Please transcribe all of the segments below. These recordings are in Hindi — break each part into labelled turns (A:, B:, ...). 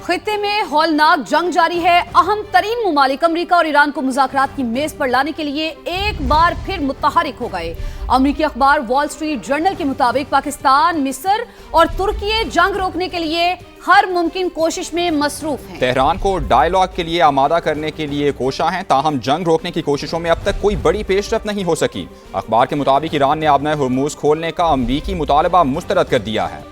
A: खित्ते में हौलनाक जंग जारी है। अहम तरीन मुमालिक अमरीका और ईरान को मुज़ाकरात की मेज पर लाने के लिए एक बार फिर मुतहरिक हो गए। अमरीकी अखबार वॉल स्ट्रीट जर्नल के मुताबिक पाकिस्तान, मिस्र और तुर्की जंग रोकने के लिए हर मुमकिन कोशिश में मसरूफ हैं।
B: तेहरान को डायलॉग के लिए आमादा करने के लिए कोशा हैं, ताहम जंग रोकने की कोशिशों में अब तक कोई बड़ी पेशरफ नहीं हो सकी। अखबार के मुताबिक ईरान ने आबनाए हुर्मुज खोलने का अमरीकी मुतालबा मुस्तरद कर दिया है।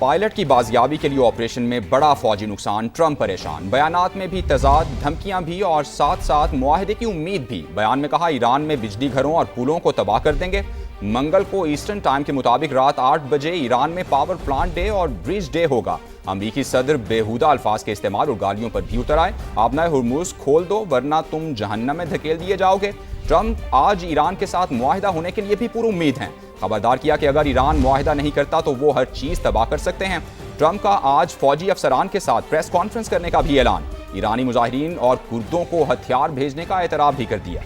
B: पायलट की बाजियाबी के लिए ऑपरेशन में बड़ा फौजी नुकसान, ट्रंप परेशान। बयानात में भी तजाद, धमकियां भी और साथ साथ मुआहदे की उम्मीद भी। बयान में कहा ईरान में बिजली घरों और पुलों को तबाह कर देंगे। मंगल को ईस्टर्न टाइम के मुताबिक रात 8 बजे ईरान में पावर प्लांट डे और ब्रिज डे होगा। अमरीकी सदर बेहुदा अल्फाज के इस्तेमाल और गालियों पर भी उतर आए। आबनाए हुर्मुज खोल दो वरना तुम जहन्नम में धकेल दिए जाओगे। ट्रंप आज ईरान के साथ मुआहिदा होने के लिए भी पूरी उम्मीद है। खबरदार किया कि अगर ईरान मुआहिदा नहीं करता तो वो हर चीज तबाह कर सकते हैं। ट्रंप का आज फौजी अफसरान के साथ प्रेस कॉन्फ्रेंस करने का भी ऐलान। ईरानी मुजाहिरीन और कुर्दों को हथियार भेजने का एतराफ़ भी कर दिया।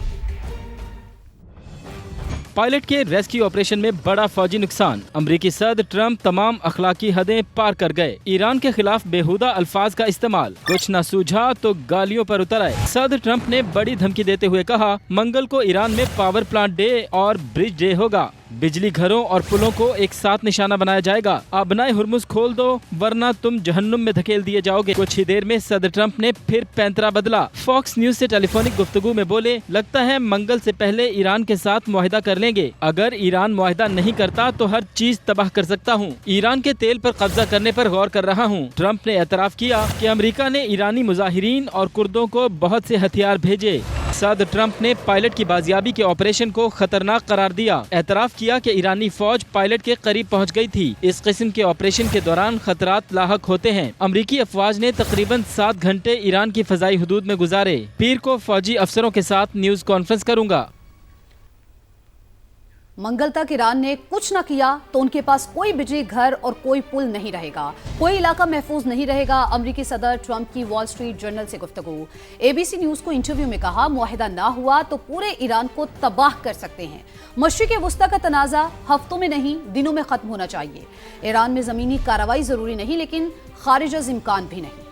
C: पायलट के रेस्क्यू ऑपरेशन में बड़ा फौजी नुकसान। अमरीकी सदर ट्रंप तमाम अखलाकी हदें पार कर गए। ईरान के खिलाफ बेहुदा अल्फाज का इस्तेमाल, कुछ न सूझा तो गालियों पर उतर आए। सदर ट्रंप ने बड़ी धमकी देते हुए कहा मंगल को ईरान में पावर प्लांट डे और ब्रिज डे होगा। बिजली घरों और पुलों को एक साथ निशाना बनाया जाएगा। आबनाए हुर्मुज खोल दो वरना तुम जहन्नुम में धकेल दिए जाओगे। कुछ ही देर में सदर ट्रंप ने फिर पैंतरा बदला। फॉक्स न्यूज से टेलीफोनिक गुफ्तगू में बोले लगता है मंगल से पहले ईरान के साथ मुआहिदा कर लेंगे। अगर ईरान मुआहिदा नहीं करता तो हर चीज तबाह कर सकता हूँ। ईरान के तेल पर कब्जा करने पर गौर कर रहा हूँ। ट्रंप ने एतराफ़ किया कि अमेरिका ने ईरानी मुजाहिरीन और कुर्दों को बहुत से हथियार भेजे। सदर ट्रंप ने पायलट की बाजियाबी के ऑपरेशन को खतरनाक करार दिया। एतराफ़ किया कि ईरानी फौज पायलट के करीब पहुंच गई थी। इस किस्म के ऑपरेशन के दौरान खतरात लाहक होते हैं। अमरीकी अफवाज ने तकरीबन 7 घंटे ईरान की फजाई हुदूद में गुजारे। पीर को फौजी अफसरों के साथ न्यूज कॉन्फ्रेंस करूंगा।
A: मंगल तक ईरान ने कुछ न किया तो उनके पास कोई बिजली घर और कोई पुल नहीं रहेगा, कोई इलाका महफूज नहीं रहेगा। अमरीकी सदर ट्रंप की वॉल स्ट्रीट जर्नल से गुफ्तगू। एबीसी न्यूज को इंटरव्यू में कहा मुआहिदा ना हुआ तो पूरे ईरान को तबाह कर सकते हैं। मशरिक़ वस्ता का तनाज़ा हफ्तों में नहीं दिनों में खत्म होना चाहिए। ईरान में जमीनी कार्रवाई जरूरी नहीं लेकिन खारिज अज़ इम्कान भी नहीं।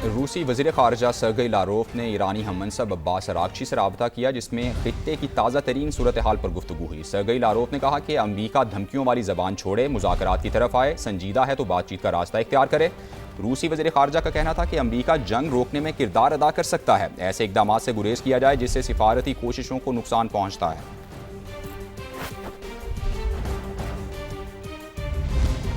B: रूसी वज़ीर ख़ारिजा सर्गेई लारोफ ने ईरानी हममनसब अब्बास अराग़ची से रब्ता किया, जिसमें ख़ित्ते की ताज़ा तरीन सूरत हाल पर गुफ्तगू हुई। सर्गेई लारोफ ने कहा कि अमरीका धमकियों वाली ज़बान छोड़े, मुज़ाकरात की तरफ आए, संजीदा है तो बातचीत का रास्ता इख्तियार करे। रूसी वज़ीर ख़ारिजा का कहना था कि अमरीका जंग रोकने में किरदार अदा कर सकता है। ऐसे इक़दाम से गुरेज किया जाए जिससे सिफारती कोशिशों को नुकसान पहुँचता है।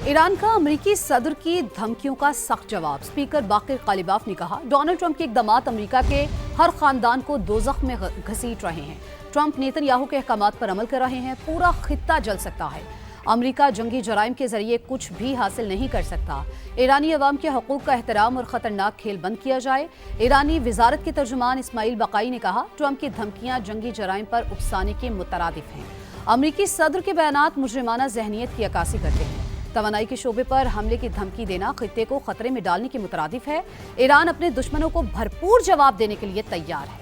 A: ईरान का अमरीकी सदर की धमकियों का सख्त जवाब। स्पीकर बाकिर कालिबाफ ने कहा डोनाल्ड ट्रंप के इक़दाम अमरीका के हर खानदान को दोज़ख में घसीट रहे हैं। ट्रंप नेतन्याहू के अहकामात पर अमल कर रहे हैं। पूरा खित्ता जल सकता है। अमरीका जंगी जराइम के जरिए कुछ भी हासिल नहीं कर सकता। ईरानी अवाम के हकूक़ का एहतराम और ख़तरनाक खेल बंद किया जाए। ईरानी वजारत के तर्जुमान इस्माइल बकाई ने कहा ट्रंप की धमकियाँ जंगी जराइम पर उकसाने के मुतरादिफ हैं। अमरीकी सदर के बयानात मुजरिमाना जहनीत की अक्कासी करते हैं। तवानाई के शोबे पर हमले की धमकी देना खित्ते को खतरे में डालने के मुतरादिफ है। ईरान अपने दुश्मनों को भरपूर जवाब देने के लिए तैयार है।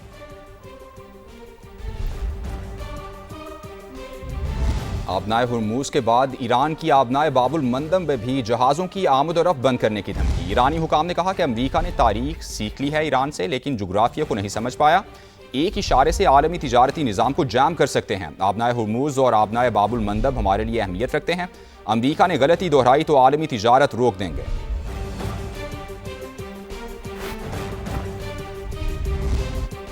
B: आबनाए हुर्मुज के बाद ईरान की आबनाए बाबुल मंदब में भी जहाज़ों की आमद और रफ्त बंद करने की धमकी। ईरानी हुकाम ने कहा कि अमरीका ने तारीख सीख ली है ईरान से, लेकिन जुग्राफिया को नहीं समझ पाया। एक इशारे से आलमी तिजारती निज़ाम को जाम कर सकते हैं। आबनाए हुर्मुज और आबनाए बाबुल मंदब हमारे लिए अहमियत रखते हैं। अमरीका ने गलती दोहराई तो आलमी तिजारत रोक देंगे।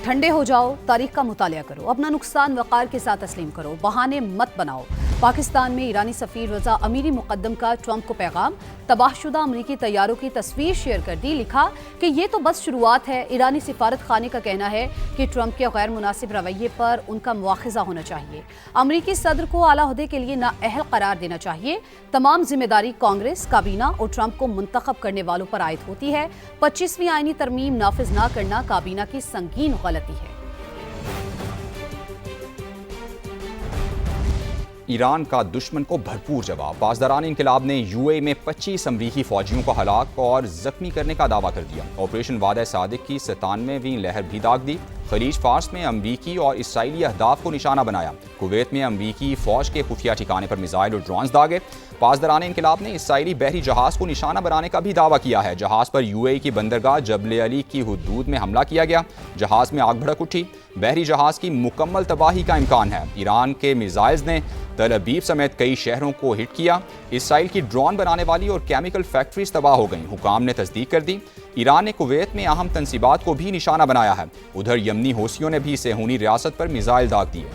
A: ठंडे हो जाओ, तारीख का मुतालिया करो, अपना नुकसान वक़ार के साथ तस्लीम करो, बहाने मत बनाओ। पाकिस्तान में ईरानी सफ़ीर रज़ा अमीरी मुक़द्दम का ट्रंप को पैगाम। तबाहशुदा अमरीकी तैयारों की तस्वीर शेयर कर दी। लिखा कि ये तो बस शुरुआत है। ईरानी सिफारत खाने का कहना है कि ट्रंप के गैर मुनासिब रवैये पर उनका मुआखज़ा होना चाहिए। अमरीकी सदर को आला ओहदे के लिए नाअहल करार देना चाहिए। तमाम जिम्मेदारी कांग्रेस, काबीना और ट्रंप को मुंतखब करने वालों पर आयद होती है। 25वीं आईनी तरमीम नाफिज न करना काबीना की संगीन गलती है।
B: ईरान का दुश्मन को भरपूर जवाब। पासदारान इनकलाब ने यूए में 25 अमरीकी फौजियों को हलाक और जख्मी करने का दावा कर दिया। ऑपरेशन वादा सादिक की 97वीं लहर भी दाग दी। खलीज फार्स में अमरीकी और इसराइली अहदाफ को निशाना बनाया। कुवैत में अमरीकी फौज के खुफिया ठिकाने पर मिसाइल और ड्रोन्स दागे। पासदारान इनकलाब ने इसराइली बहरी जहाज को निशाना बनाने का भी दावा किया है। जहाज पर यूएई की बंदरगाह जबल अली की हुदूद में हमला किया गया। जहाज में आग भड़क उठी। बहरी जहाज की मुकम्मल तबाही का इम्कान है। ईरान के मिसाइल्स ने तल अबीब समेत कई शहरों को हिट किया। इसराइल की ड्रोन बनाने वाली और केमिकल फैक्ट्रीज तबाह हो गईं। हुकाम ने तस्दीक कर दी। ईरान ने कुवैत में अहम तंसीबात को भी निशाना बनाया है। उधर यमनी हौसियों ने भी सेहूनी रियासत पर मिसाइल दाग दिए।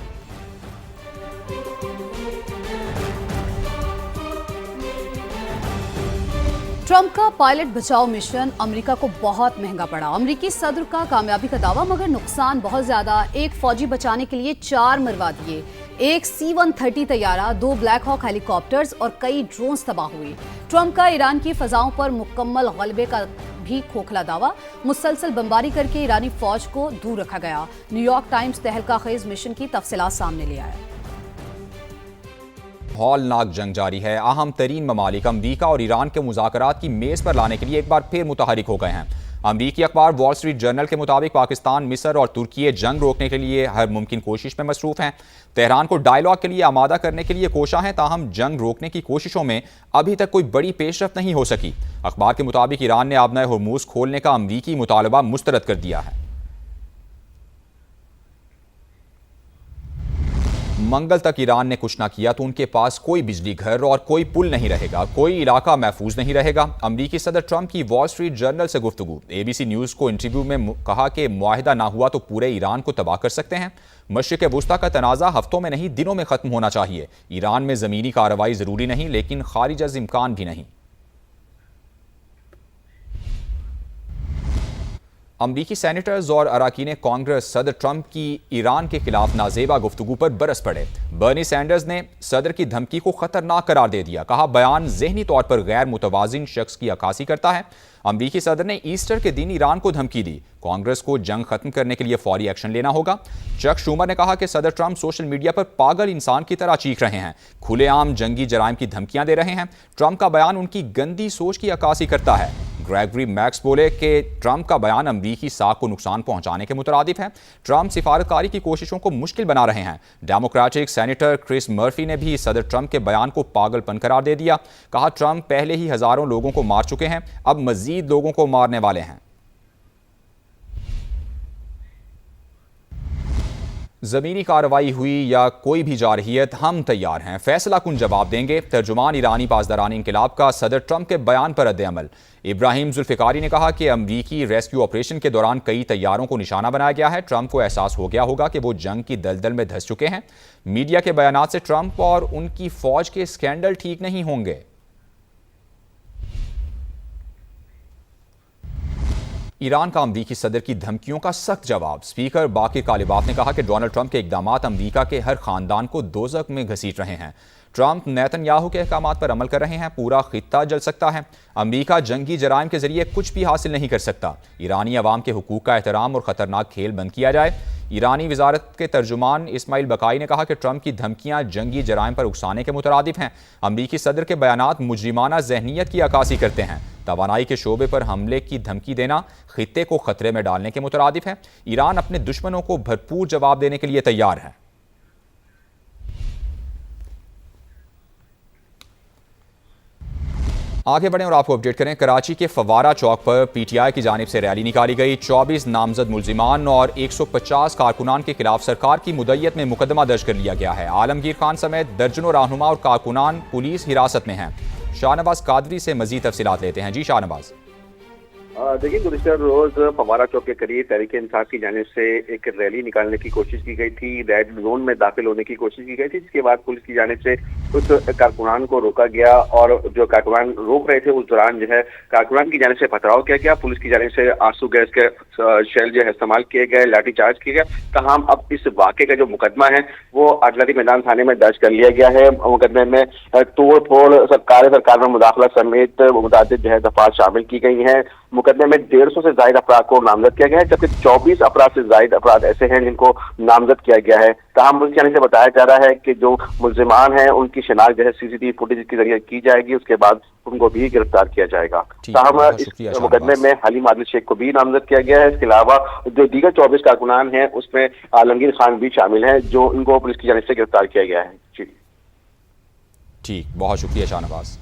A: ट्रंप का पायलट बचाओ मिशन अमेरिका को बहुत महंगा पड़ा। अमेरिकी सदर का कामयाबी का दावा, मगर नुकसान बहुत ज्यादा। एक फौजी बचाने के लिए 4 मरवा दिए, एक C-130 तैयारा, 2 ब्लैक हॉक हेलीकॉप्टर्स और कई ड्रोन्स तबाह हुए। ट्रंप का ईरान की फजाओं पर मुकम्मल गलबे का भी खोखला दावा। मुसलसल बमबारी करके ईरानी फौज को दूर रखा गया। न्यूयॉर्क टाइम्स तहलका खेज मिशन की तफसीलात सामने ले आया।
B: हौलनाक जंग जारी है। अहम तरीन ममालिक अमरीका और ईरान के मुज़ाकरात की मेज़ पर लाने के लिए एक बार फिर मुतहरिक हो गए हैं। अमरीकी अखबार वॉल स्ट्रीट जर्नल के मुताबिक पाकिस्तान, मिस्र और तुर्की जंग रोकने के लिए हर मुमकिन कोशिश में मसरूफ़ हैं। तेहरान को डायलॉग के लिए आमादा करने के लिए कोशा है, ताहम जंग रोकने की कोशिशों में अभी तक कोई बड़ी पेशरफ्त नहीं हो सकी। अखबार के मुताबिक ईरान ने आबनाए हुर्मुज़ खोलने का अमरीकी मुतालबा मुस्तरद कर दिया है। मंगल तक ईरान ने कुछ ना किया तो उनके पास कोई बिजली घर और कोई पुल नहीं रहेगा, कोई इलाका महफूज नहीं रहेगा। अमरीकी सदर ट्रंप की वॉल स्ट्रीट जर्नल से गुफ्तगू। ABC न्यूज़ को इंटरव्यू में कहा कि मुआहिदा ना हुआ तो पूरे ईरान को तबाह कर सकते हैं। मशरिक़ वुस्ता का तनाज़ा हफ्तों में नहीं, दिनों में ख़त्म होना चाहिए। ईरान में ज़मीनी कार्रवाई ज़रूरी नहीं, लेकिन खारिज अज़ इम्कान भी नहीं। अमरीकी सेनेटर्स और अरकान कांग्रेस सदर ट्रंप की ईरान के खिलाफ नाजेबा गुफ्तगू पर बरस पड़े। बर्नी सैंडर्स ने सदर की धमकी को खतरनाक करार दे दिया। कहा, बयान ज़हनी तौर पर गैर मुतवाज़िन शख्स की अक्कासी करता है। अमरीकी सदर ने ईस्टर के दिन ईरान को धमकी दी। कांग्रेस को जंग खत्म करने के लिए फौरी एक्शन लेना होगा। चक शूमर ने कहा कि सदर ट्रंप सोशल मीडिया पर पागल इंसान की तरह चीख रहे हैं, खुलेआम जंगी जराइम की धमकियां दे रहे हैं। ट्रंप का बयान उनकी गंदी सोच की अक्कासी करता है। ग्रेगरी मैक्स बोले कि ट्रंप का बयान अमरीकी साख को नुकसान पहुंचाने के मुतरादिफ है। ट्रंप सिफारतकारी की कोशिशों को मुश्किल बना रहे हैं। डेमोक्रेटिक सेनेटर क्रिस मर्फी ने भी सदर ट्रंप के बयान को पागलपन करार दे दिया। कहा, ट्रंप पहले ही हजारों लोगों को मार चुके हैं, अब मजीद लोगों को मारने वाले हैं। ज़मीनी कार्रवाई हुई या कोई भी जारहियत, हम तैयार हैं, फैसला कुन जवाब देंगे। तर्जुमान ईरानी पासदारान इनकलाब का सदर ट्रंप के बयान पर रद्द-ए-अमल। इब्राहिम जुल्फ़िकारी ने कहा कि अमरीकी रेस्क्यू ऑपरेशन के दौरान कई तैयारों को निशाना बनाया गया है। ट्रंप को एहसास हो गया होगा कि वो जंग की दलदल में धंस चुके हैं। मीडिया के बयानात से ट्रंप और उनकी फौज के स्कैंडल ठीक नहीं होंगे। ईरान का अमरीकी सदर की धमकियों का सख्त जवाब। स्पीकर बाकिर कालिबाफ ने कहा कि डोनाल्ड ट्रंप के इकदामात अमरीका के हर खानदान को दोज़ख में घसीट रहे हैं। ट्रंप नेतन्याहू के अहकामात पर अमल कर रहे हैं, पूरा खित्ता जल सकता है। अमरीका जंगी जराइम के जरिए कुछ भी हासिल नहीं कर सकता। ईरानी अवाम के हुकूक का एहतराम और ख़तरनाक खेल बंद किया जाए। ईरानी वजारत के तर्जुमान इस्माइल बकाई ने कहा कि ट्रंप की धमकियां जंगी जराइम पर उकसाने के मुतरादिफ हैं। अमरीकी सदर के बयानात मुजरिमाना जहनीत की अक्कासी करते हैं। तवानाई के शोबे पर हमले की धमकी देना खित्ते को खतरे में डालने के मुतरादिफ है। ईरान अपने दुश्मनों को भरपूर जवाब देने के लिए तैयार है। आगे बढ़ें और आपको अपडेट करें। कराची के फवारा चौक पर PTI की जानिब से रैली निकाली गई। 24 नामजद मुल्जिमान और 150 कारकुनान के खिलाफ सरकार की मुद्दत में मुकदमा दर्ज कर लिया गया है। आलमगीर खान समेत दर्जनों रहनुमा और कारकुनान पुलिस हिरासत में हैं। शाहनवाज कादरी से मजीद तफसीलात लेते हैं। जी शाहनवाज।
D: देखिए, गुज़िश्ता रोज फवारा चौक के करीब तहरीक इंसाफ की जानिब से एक रैली निकालने की कोशिश की गई थी। रेड जोन में दाखिल होने की कोशिश की गई थी, जिसके बाद पुलिस की जानिब से कुछ कारकुनान को रोका गया और जो कारकुनान रोक रहे थे उस दौरान जो है कारकुनान की जानिब से पथराव किया गया। पुलिस की जानिब से आंसू गैस के शेल जो है इस्तेमाल किए गए, लाठीचार्ज किया गया। तमाम अब इस वाक़े का जो मुकदमा है वो अटलारी मैदान थाने में दर्ज कर लिया गया है। मुकदमे में तोड़ फोड़, सरकार में मुदाखलत समेत मुतादिद जो है दफात शामिल की गई हैं। मुकदमे में 150 से ज्यादा अफराद को नामजद किया गया है, जबकि 24 अफराद से ज्यादा अफराद ऐसे हैं जिनको नामजद किया गया है। ताहम पुलिस की जानिब से बताया जा रहा है कि जो मुल्जिमान हैं उनकी शिनाख्त जो है सीसीटीवी फुटेज के जरिए की जाएगी, उसके बाद उनको भी गिरफ्तार किया जाएगा। ताहम इस मुकदमे में हलीम आदिल शेख को भी नामजद किया गया है। इसके अलावा जो दीगर 24 कारकुनान हैं उसमें आलमगीर खान भी शामिल हैं, जो इनको पुलिस की जानिब से गिरफ्तार किया गया है। जी
B: ठीक, बहुत शुक्रिया शाहनवाज।